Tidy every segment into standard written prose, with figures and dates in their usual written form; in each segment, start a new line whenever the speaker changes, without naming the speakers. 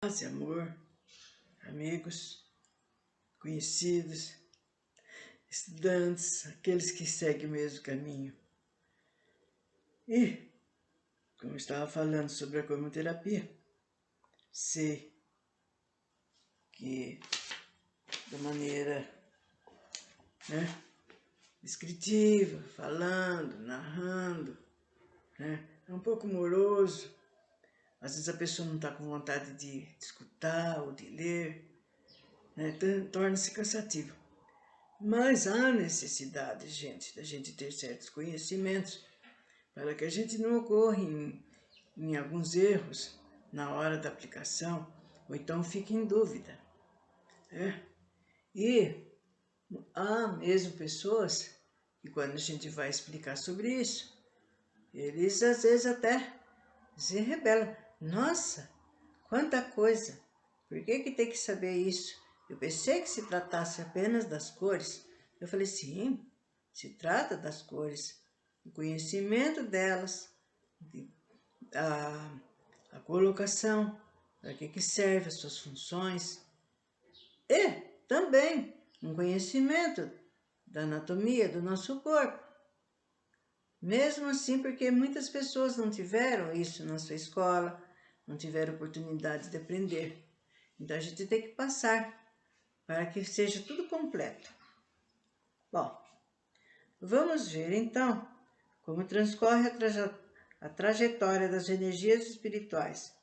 Paz e amor, amigos, conhecidos, estudantes, aqueles que seguem o mesmo caminho. E, como eu estava falando sobre a cromoterapia, sei que da maneira descritiva, falando, narrando, é um pouco moroso. Às vezes a pessoa não está com vontade de escutar ou de ler, então torna-se cansativo. Mas há necessidade, gente, da gente ter certos conhecimentos para que a gente não ocorra em alguns erros na hora da aplicação, ou então fique em dúvida. E há mesmo pessoas que, quando a gente vai explicar sobre isso, eles às vezes até se rebelam. Nossa, quanta coisa! Por que tem que saber isso? Eu pensei que se tratasse apenas das cores. Eu falei, sim, se trata das cores, o conhecimento delas, a colocação, para que serve as suas funções, e também um conhecimento da anatomia do nosso corpo. Mesmo assim, porque muitas pessoas não tiveram isso na sua escola, não tiveram oportunidade de aprender. Então a gente tem que passar para que seja tudo completo. Bom, vamos ver então como transcorre a trajetória das energias espirituais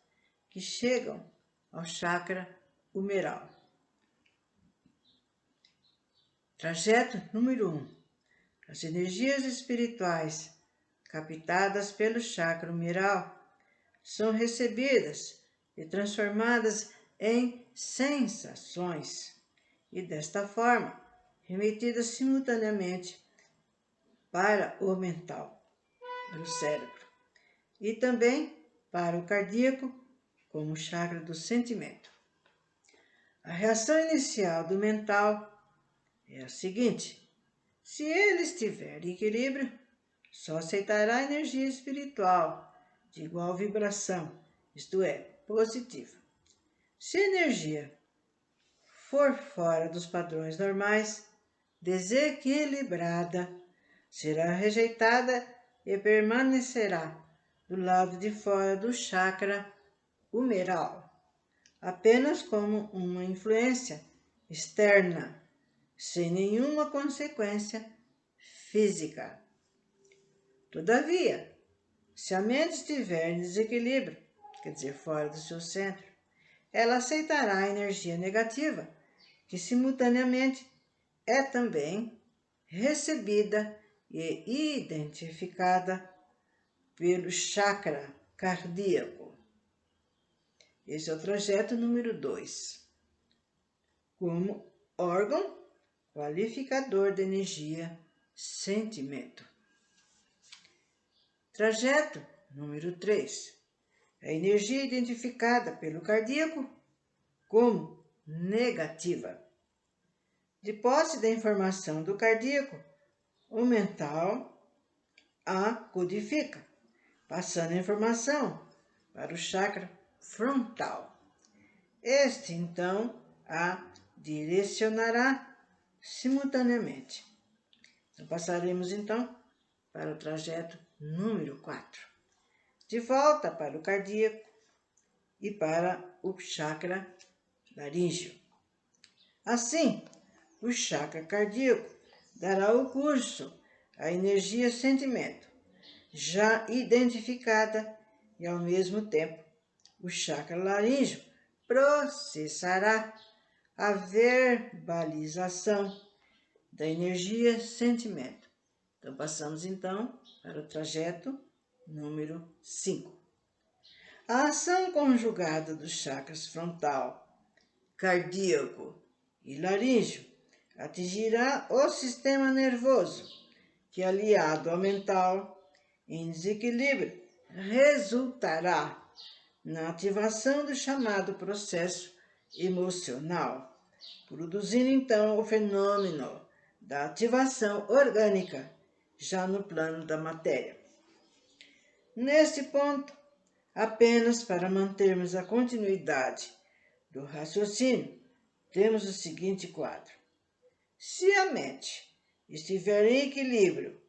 que chegam ao chakra humeral. Trajeto número 1. As energias espirituais captadas pelo chakra humeral são recebidas e transformadas em sensações e, desta forma, remetidas simultaneamente para o mental, para o cérebro, e também para o cardíaco, como o chakra do sentimento. A reação inicial do mental é a seguinte: se ele estiver em equilíbrio, só aceitará a energia espiritual de igual vibração, isto é, positiva. Se a energia for fora dos padrões normais, desequilibrada, será rejeitada e permanecerá do lado de fora do chakra humeral, apenas como uma influência externa, sem nenhuma consequência física. Todavia, se a mente estiver em desequilíbrio, quer dizer, fora do seu centro, ela aceitará a energia negativa, que simultaneamente é também recebida e identificada pelo chakra cardíaco. Esse é o trajeto número 2. Como órgão qualificador de energia, sentimento. Trajeto número 3. A energia identificada pelo cardíaco como negativa. De posse da informação do cardíaco, o mental a codifica, passando a informação para o chakra frontal. Este, então, a direcionará simultaneamente. Então, passaremos, então, para o trajeto número 4. De volta para o cardíaco e para o chakra laríngeo. Assim, o chakra cardíaco dará o curso à energia sentimento, já identificada, e ao mesmo tempo o chakra laríngeo processará a verbalização da energia sentimento. Então, passamos então para o trajeto número 5. A ação conjugada dos chakras frontal, cardíaco e laríngeo atingirá o sistema nervoso, que, aliado ao mental em desequilíbrio, resultará na ativação do chamado processo emocional, produzindo então o fenômeno da ativação orgânica, já no plano da matéria. Neste ponto, apenas para mantermos a continuidade do raciocínio, temos o seguinte quadro. Se a mente estiver em equilíbrio,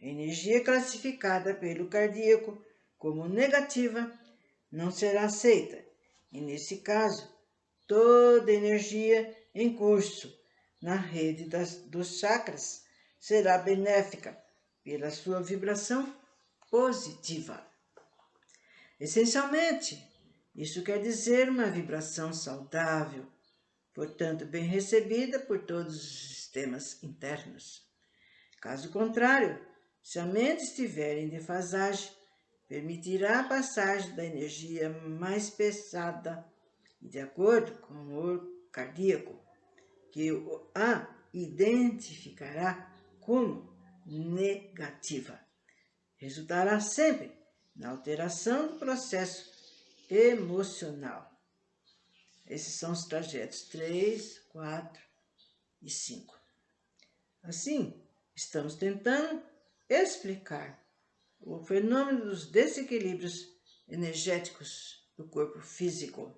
a energia classificada pelo cardíaco como negativa não será aceita, e nesse caso, toda energia em curso na rede dos chakras será benéfica pela sua vibração positiva. Essencialmente, isso quer dizer uma vibração saudável, portanto bem recebida por todos os sistemas internos. Caso contrário, se a mente estiver em defasagem, permitirá a passagem da energia mais pesada e de acordo com o cardíaco, que a identificará como negativa. Resultará sempre na alteração do processo emocional. Esses são os trajetos 3, 4 e 5. Assim, estamos tentando explicar o fenômeno dos desequilíbrios energéticos do corpo físico,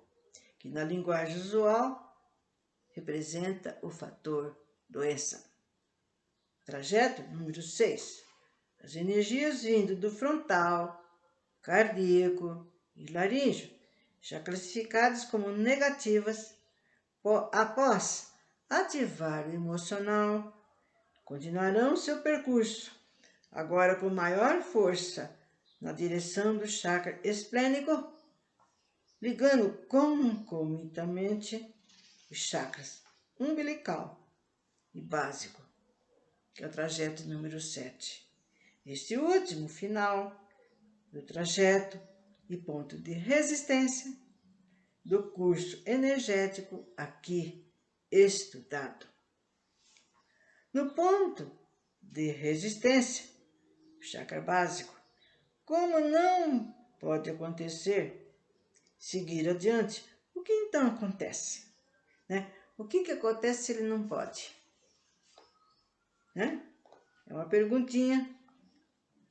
que na linguagem usual representa o fator doença. Trajeto número 6. As energias vindo do frontal, cardíaco e laríngeo, já classificadas como negativas, após ativar o emocional, continuarão seu percurso, agora com maior força, na direção do chakra esplênico, ligando concomitantemente os chakras umbilical e básico, que é o trajeto número 7. Este último final do trajeto e ponto de resistência do curso energético aqui estudado. No ponto de resistência, o chakra básico, como não pode acontecer seguir adiante, o que então acontece? O que acontece se ele não pode? É uma perguntinha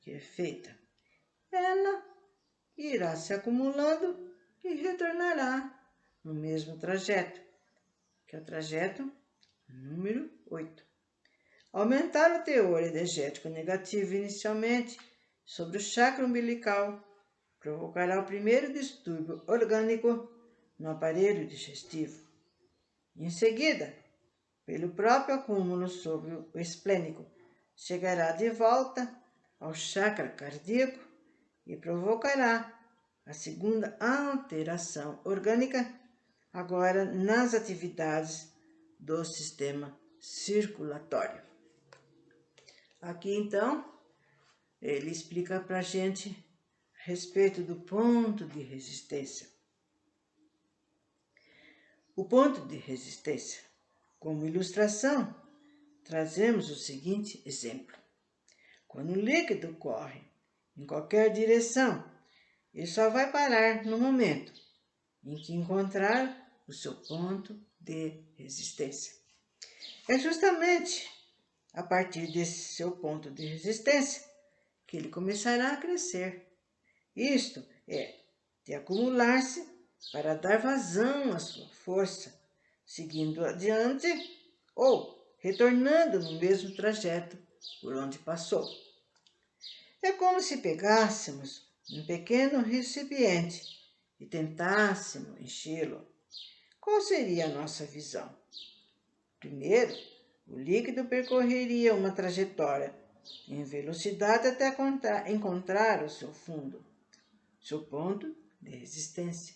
que é feita. Ela irá se acumulando e retornará no mesmo trajeto, que é o trajeto número 8. Aumentar o teor energético negativo inicialmente sobre o chakra umbilical provocará o primeiro distúrbio orgânico no aparelho digestivo. Em seguida, pelo próprio acúmulo sobre o esplênico, chegará de volta ao chakra cardíaco e provocará a segunda alteração orgânica, agora nas atividades do sistema circulatório. Aqui, então, ele explica para a gente a respeito do ponto de resistência. O ponto de resistência. Como ilustração, trazemos o seguinte exemplo. Quando o líquido corre em qualquer direção, ele só vai parar no momento em que encontrar o seu ponto de resistência. É justamente a partir desse seu ponto de resistência que ele começará a crescer. Isto é, de acumular-se para dar vazão à sua força, seguindo adiante ou retornando no mesmo trajeto por onde passou. É como se pegássemos um pequeno recipiente e tentássemos enchê-lo. Qual seria a nossa visão? Primeiro, o líquido percorreria uma trajetória em velocidade até encontrar o seu fundo, seu ponto de resistência.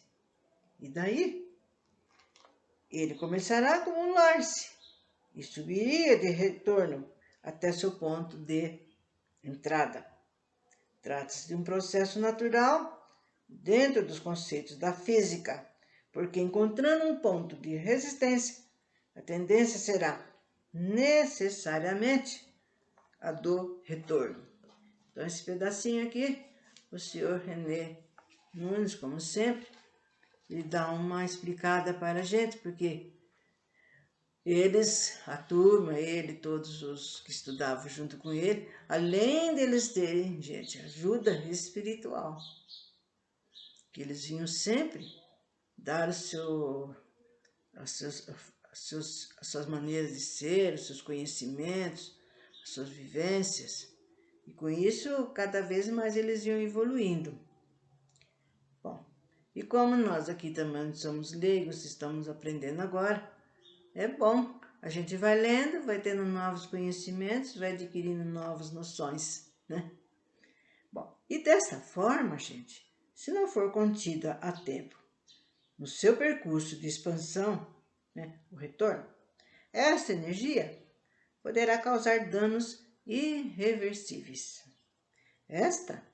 E daí, ele começará a acumular-se e subiria de retorno até seu ponto de entrada. Trata-se de um processo natural dentro dos conceitos da física, porque encontrando um ponto de resistência, a tendência será necessariamente a do retorno. Então, esse pedacinho aqui, o senhor René Nunes, como sempre, ele dá uma explicada para a gente, porque eles, a turma, ele, todos os que estudavam junto com ele, além deles terem, gente, ajuda espiritual, que eles vinham sempre dar o seu as suas maneiras de ser, os seus conhecimentos, as suas vivências. E com isso, cada vez mais eles iam evoluindo. Bom, e como nós aqui também somos leigos, estamos aprendendo agora, é bom. A gente vai lendo, vai tendo novos conhecimentos, vai adquirindo novas noções, né? Bom, e dessa forma, gente, se não for contida a tempo no seu percurso de expansão, né, o retorno, essa energia poderá causar danos irreversíveis. Esta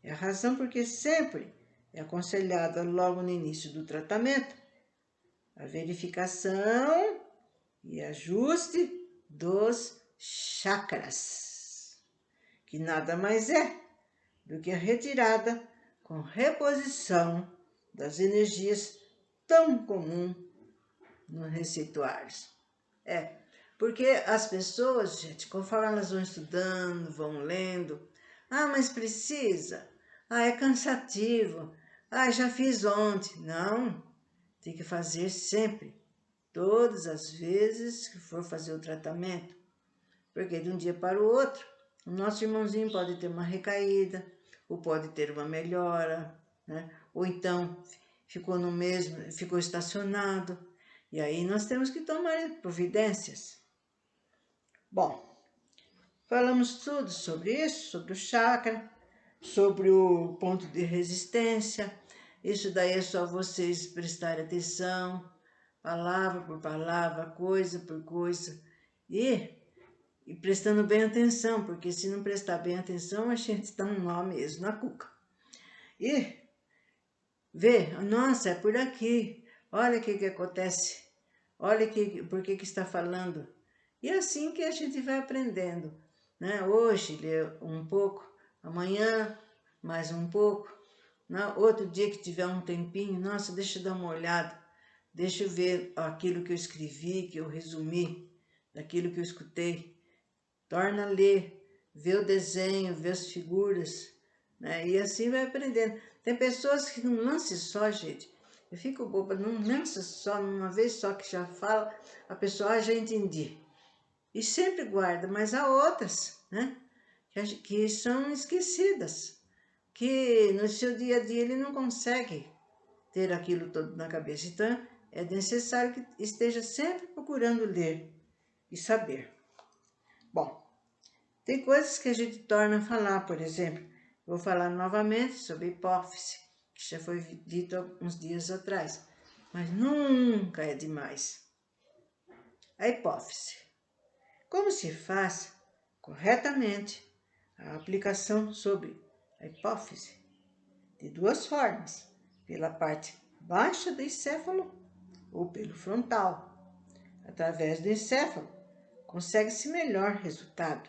é a razão porque sempre é aconselhada logo no início do tratamento a verificação e ajuste dos chakras, que nada mais é do que a retirada com reposição das energias tão comum nos receituários. Porque as pessoas, gente, conforme elas vão estudando, vão lendo, mas precisa, é cansativo, já fiz ontem. Não, tem que fazer sempre, todas as vezes que for fazer o tratamento, porque de um dia para o outro, o nosso irmãozinho pode ter uma recaída, ou pode ter uma melhora, né? Ou então ficou no mesmo, ficou estacionado, e aí nós temos que tomar providências. Bom, falamos tudo sobre isso, sobre o chakra, sobre o ponto de resistência. Isso daí é só vocês prestarem atenção, palavra por palavra, coisa por coisa, e prestando bem atenção, porque se não prestar bem atenção, a gente dá um nó mesmo na cuca. E vê, nossa, é por aqui, olha o que acontece, olha por que está falando. E é assim que a gente vai aprendendo, né? Hoje lê um pouco, amanhã mais um pouco, outro dia que tiver um tempinho, nossa, deixa eu dar uma olhada, deixa eu ver aquilo que eu escrevi, que eu resumi, daquilo que eu escutei. Torna a ler, vê o desenho, vê as figuras, né? E assim vai aprendendo. Tem pessoas que não lançam só, gente. Eu fico boba, não lança só, numa vez só que já fala, a pessoa, já entendi. E sempre guarda, mas há outras, né? Que são esquecidas, que no seu dia a dia ele não consegue ter aquilo todo na cabeça. Então, é necessário que esteja sempre procurando ler e saber. Bom, tem coisas que a gente torna a falar, por exemplo, vou falar novamente sobre hipófise, que já foi dito há uns dias atrás, mas nunca é demais. A hipófise. Como se faz corretamente a aplicação sobre a hipófise? De duas formas, pela parte baixa do encéfalo ou pelo frontal. Através do encéfalo, consegue-se melhor resultado.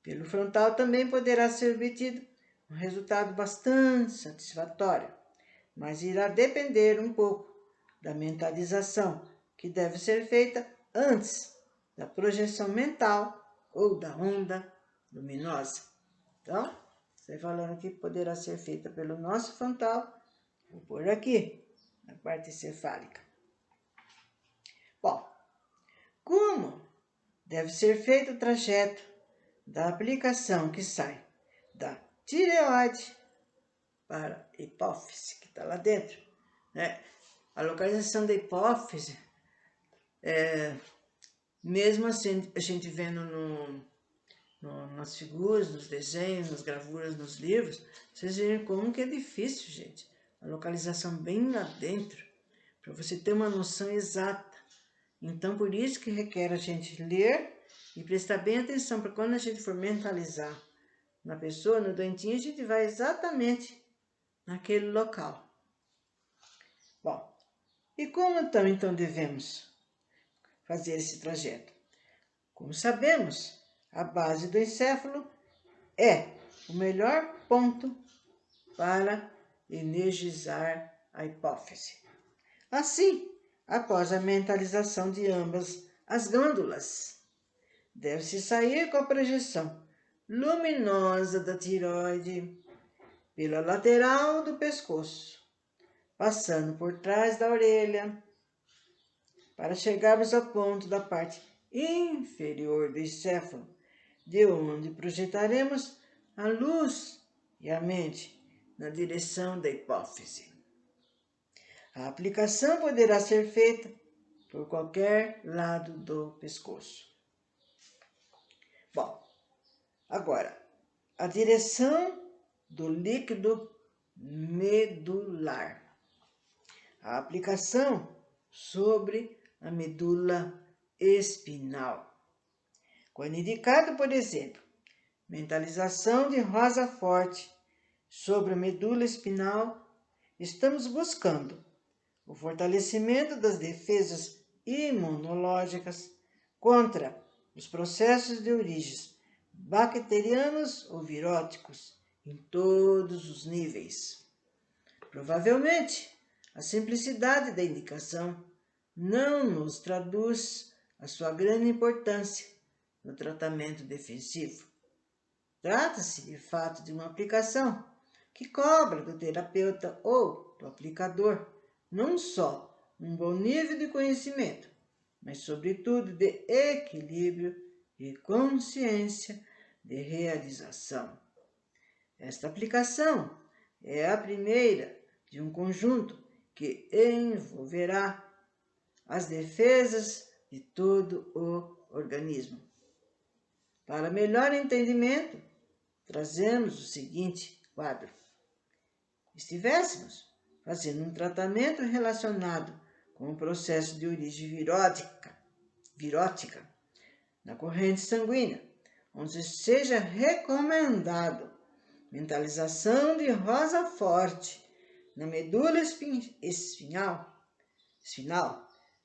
Pelo frontal também poderá ser obtido um resultado bastante satisfatório, mas irá depender um pouco da mentalização, que deve ser feita antes da projeção mental ou da onda luminosa. Então, estou falando que poderá ser feita pelo nosso frontal, vou pôr aqui, na parte encefálica. Bom, como deve ser feito o trajeto da aplicação que sai da tireoide para a hipófise, que está lá dentro, né? A localização da hipófise, mesmo assim, a gente vendo nas figuras, nos desenhos, nas gravuras, nos livros, vocês veem como que é difícil, gente. A localização bem lá dentro, para você ter uma noção exata. Então, por isso que requer a gente ler e prestar bem atenção, para quando a gente for mentalizar na pessoa, no doentinho, a gente vai exatamente naquele local. Bom, e como então devemos fazer esse trajeto? Como sabemos, a base do encéfalo é o melhor ponto para energizar a hipófise. Assim, após a mentalização de ambas as glândulas, deve-se sair com a projeção luminosa da tireoide pela lateral do pescoço, passando por trás da orelha, para chegarmos ao ponto da parte inferior do encéfalo, de onde projetaremos a luz e a mente na direção da hipófise. A aplicação poderá ser feita por qualquer lado do pescoço. Bom, agora, a direção do líquido medular. A aplicação sobre a medula espinal. Quando indicado, por exemplo, mentalização de rosa forte sobre a medula espinal, estamos buscando o fortalecimento das defesas imunológicas contra os processos de origens bacterianos ou viróticos em todos os níveis. Provavelmente, a simplicidade da indicação não nos traduz a sua grande importância no tratamento defensivo. Trata-se, de fato, de uma aplicação que cobra do terapeuta ou do aplicador não só um bom nível de conhecimento, mas, sobretudo, de equilíbrio e consciência de realização. Esta aplicação é a primeira de um conjunto que envolverá as defesas de todo o organismo. Para melhor entendimento, trazemos o seguinte quadro. Estivéssemos fazendo um tratamento relacionado com o processo de origem virótica na corrente sanguínea, onde seja recomendado mentalização de rosa forte na medula espinal,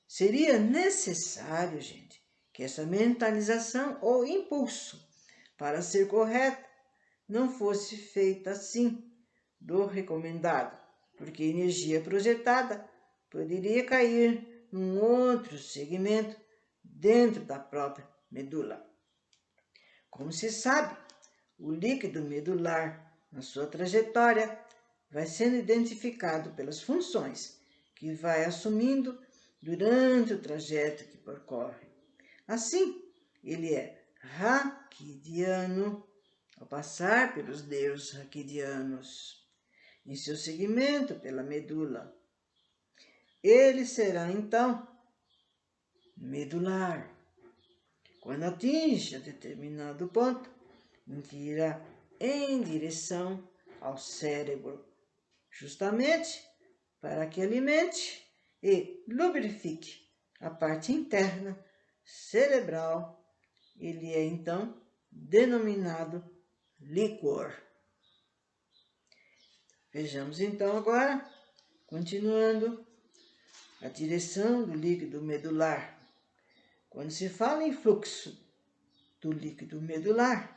seria necessário, gente, que essa mentalização ou impulso, para ser correta, não fosse feita assim do recomendado, porque a energia projetada poderia cair num outro segmento dentro da própria medula. Como se sabe, o líquido medular, na sua trajetória, vai sendo identificado pelas funções que vai assumindo durante o trajeto que percorre. Assim, ele é raquidiano ao passar pelos nervos raquidianos, em seu segmento pela medula. Ele será, então, medular, quando atinge a determinado ponto, em que irá em direção ao cérebro, justamente para que alimente e lubrifique a parte interna cerebral. Ele é, então, denominado líquor. Vejamos, então, agora, continuando, a direção do líquido medular. Quando se fala em fluxo do líquido medular,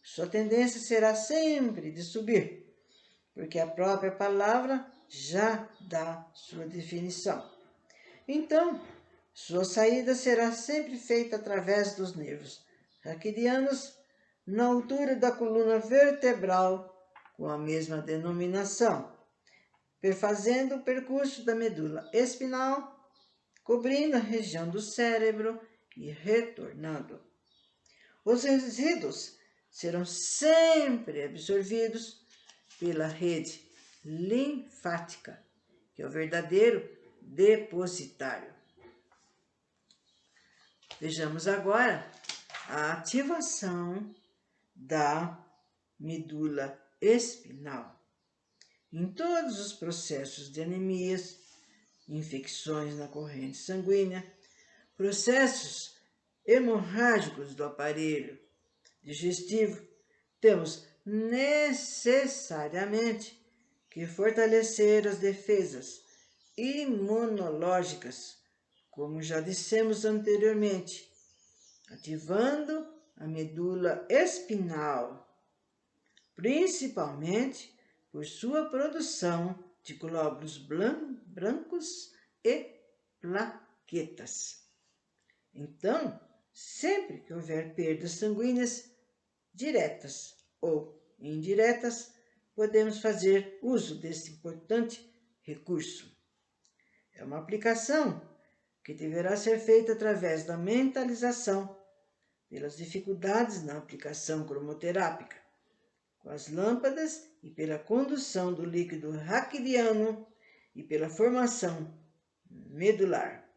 sua tendência será sempre de subir, porque a própria palavra já dá sua definição. Então, sua saída será sempre feita através dos nervos raquidianos, na altura da coluna vertebral, com a mesma denominação, perfazendo o percurso da medula espinal, cobrindo a região do cérebro e retornando. Os resíduos serão sempre absorvidos pela rede linfática, que é o verdadeiro depositário. Vejamos agora a ativação da medula espinal. Em todos os processos de anemias, infecções na corrente sanguínea, processos hemorrágicos do aparelho digestivo, temos necessariamente que fortalecer as defesas imunológicas, como já dissemos anteriormente, ativando a medula espinal, principalmente por sua produção de glóbulos brancos e plaquetas. Então, sempre que houver perdas sanguíneas diretas ou indiretas, podemos fazer uso desse importante recurso. É uma aplicação que deverá ser feito através da mentalização, pelas dificuldades na aplicação cromoterápica, com as lâmpadas e pela condução do líquido raquidiano e pela formação medular.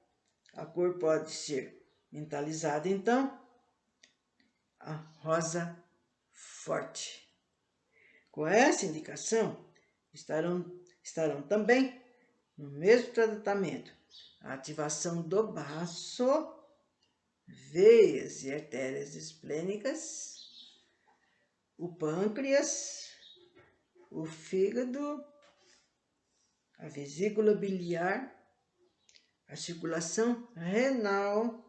A cor pode ser mentalizada, então, a rosa forte. Com essa indicação, estarão também no mesmo tratamento a ativação do baço, veias e artérias esplênicas, o pâncreas, o fígado, a vesícula biliar, a circulação renal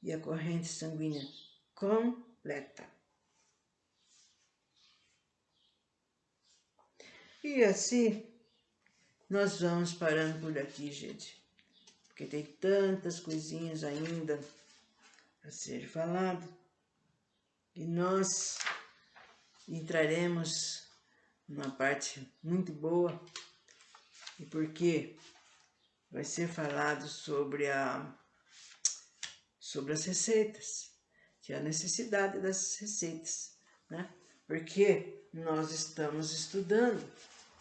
e a corrente sanguínea completa. E assim, nós vamos parando por aqui, gente, porque tem tantas coisinhas ainda a ser falado, e nós entraremos numa parte muito boa, e porque vai ser falado sobre as receitas, que é a necessidade das receitas, né? Porque nós estamos estudando,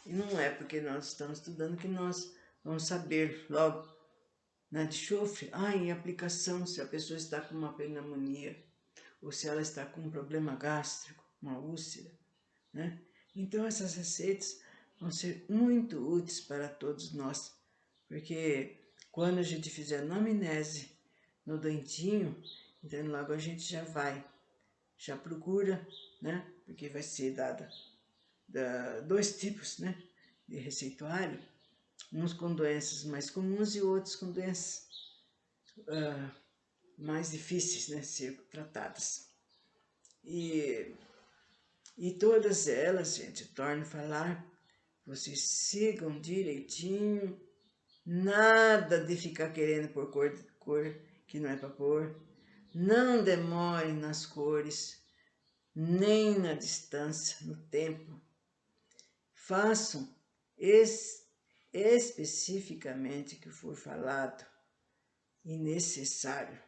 e não é porque nós estamos estudando que nós vamos saber logo, né, de chofre, em aplicação, se a pessoa está com uma pneumonia, ou se ela está com um problema gástrico, uma úlcera, né? Então essas receitas vão ser muito úteis para todos nós, porque quando a gente fizer anamnese no dentinho, então logo a gente já procura, né? Porque vai ser dada dois tipos, né, de receituário, uns com doenças mais comuns e outros com doenças mais difíceis, né, ser tratadas. E todas elas, gente, torno a falar, vocês sigam direitinho, nada de ficar querendo pôr cor que não é para pôr, não demorem nas cores, nem na distância, no tempo. Façam especificamente o que for falado e necessário,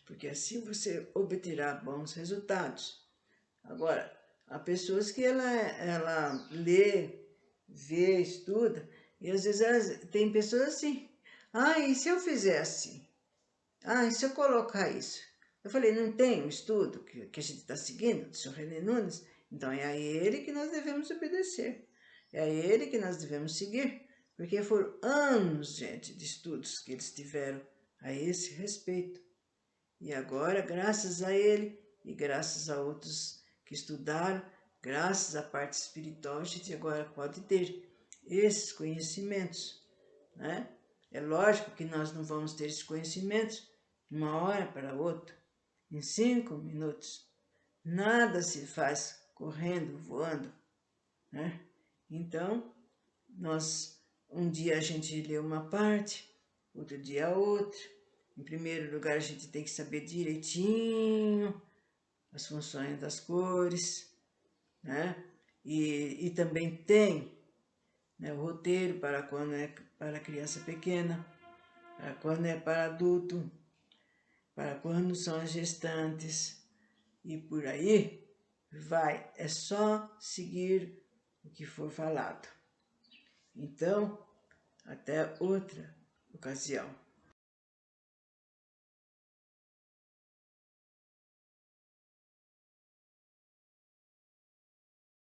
porque assim você obterá bons resultados. Agora, há pessoas que ela lê, vê, estuda, e às vezes tem pessoas assim, e se eu fizer assim? E se eu colocar isso? Eu falei, não tem um estudo que a gente está seguindo, do Sr. René Nunes? Então é a ele que nós devemos obedecer, é a ele que nós devemos seguir, porque foram anos, gente, de estudos que eles tiveram a esse respeito. E agora, graças a ele e graças a outros que estudaram, graças à parte espiritual, a gente agora pode ter esses conhecimentos, né? É lógico que nós não vamos ter esses conhecimentos de uma hora para outra, em 5 minutos. Nada se faz correndo, voando, né? Então, um dia a gente lê uma parte, outro dia outra. Em primeiro lugar, a gente tem que saber direitinho as funções das cores, né? E também tem, né, o roteiro para quando é para criança pequena, para quando é para adulto, para quando são as gestantes, e por aí vai. É só seguir o que for falado. Então, até outra ocasião.